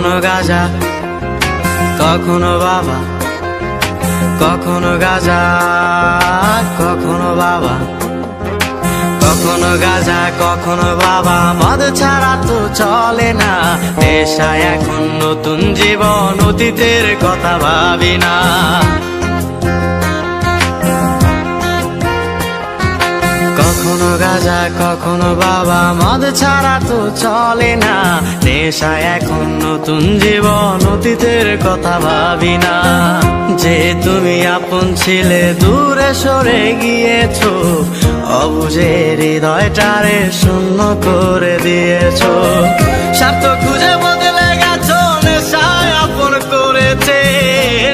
কখনো গাঁজা, কখনো বাবা, কখনো গাঁজা, কখনো বাবা, কখনো গাঁজা, কখনো বাবা। মদ ছাড়া তো চলে না, নেশায় এখন নতুন জীবন, অতীতের কথা ভাবি না। কখনো গাঁজা, কখনো বাবা, মদ ছাড়া তো চলে না, নেশায় এখন নতুন জীবন, অতীতের কথা ভাবি না। যে তুমি আপন ছিলে দূরে সরে গিয়েছো, অবুঝে হৃদয়টারে শূন্য করে দিয়েছো। স্বার্থ খুঁজে বদলে গেছো, নেশায় আপন করেছে,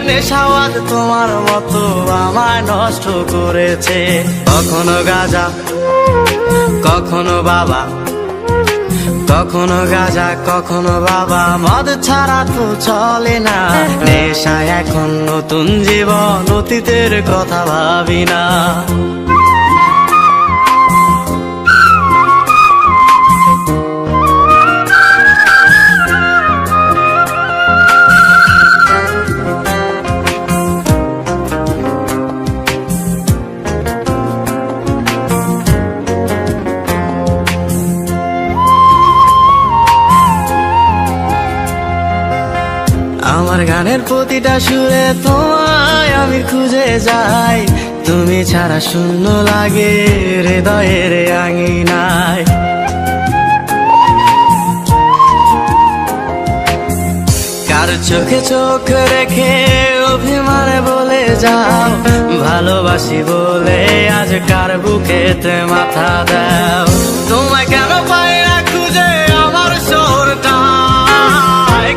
নেশাওয়াদ তোমার মতো আমায় নষ্ট করেছে। কখনো গাঁজা, কখনো বাবা, কখনো গাঁজা, কখনো বাবা, মদ ছাড়া তো চলে না, নেশায় এখন নতুন জীবন, অতীতের কথা ভাবি না। আমার গানের প্রতিটা সুরে তোমায় আমি খুঁজে যাই, তুমি ছাড়া শূন্য লাগে হৃদয়ের আঙিনায়। কার চোখে চোখ রেখে অভিমানে বলে যাও, ভালোবাসি বলে আজ কার বুকেতে মাথা দাও। তোমায় কেন পাই না খুঁজে আমার শহরটা,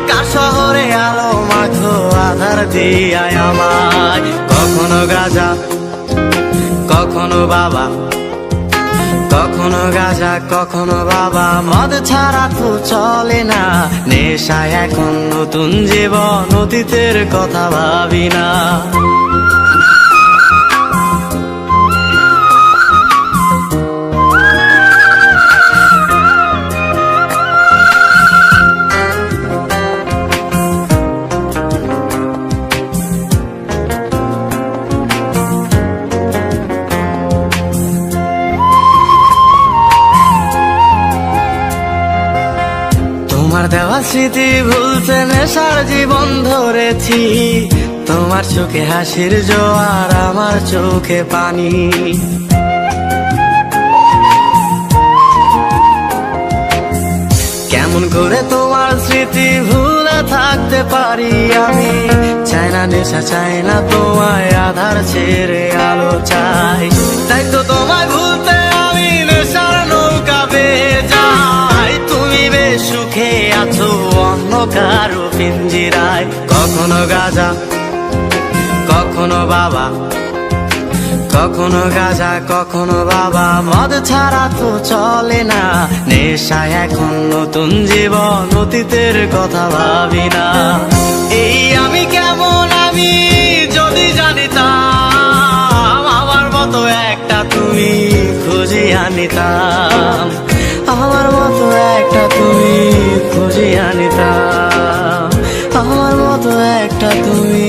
কার শহরে আলো মাখো আধার দিয়ায় আমায়। কখনো গাঁজা, কখনো বাবা, কখনো গাঁজা, কখনো বাবা, মদ ছাড়া তো চলে না, নেশায় এখন নতুন জীবন, অতীতের কথা ভাবি না। তোমার দেওয়া স্মৃতি ভুলতে নেশার জীবন ধরেছি, তোমার চোখে হাসির জোয়ার, আমার চোখে পানি। কেমন করে তোমার স্মৃতি ভুলে থাকতে পারি আমি, চাই না নেশা, চাই না তোমায় আধার ছেড়ে আলো চাই। তাই তো তোমায় ভুলতে আমি নেশার নৌকা বেয়ে যাই, তুমি বেশ সুখে আছো অন্য কারো পিঞ্জিরায়। কখনো গাঁজা, কখনো বাবা, কখনো গাঁজা, কখনো বাবা, মদ ছাড়া তো চলে না, নেশায় এখন নতুন জীবন, অতীতের কথা ভাবি না। এই আমি কেমন আমি যদি জানিতাম, আমার মতো একটা তুমি খুঁজিয়া নিতাম, আমার মতো একটা তুমি খুঁজিয়া নিতাম, আমার মতো একটা তুমি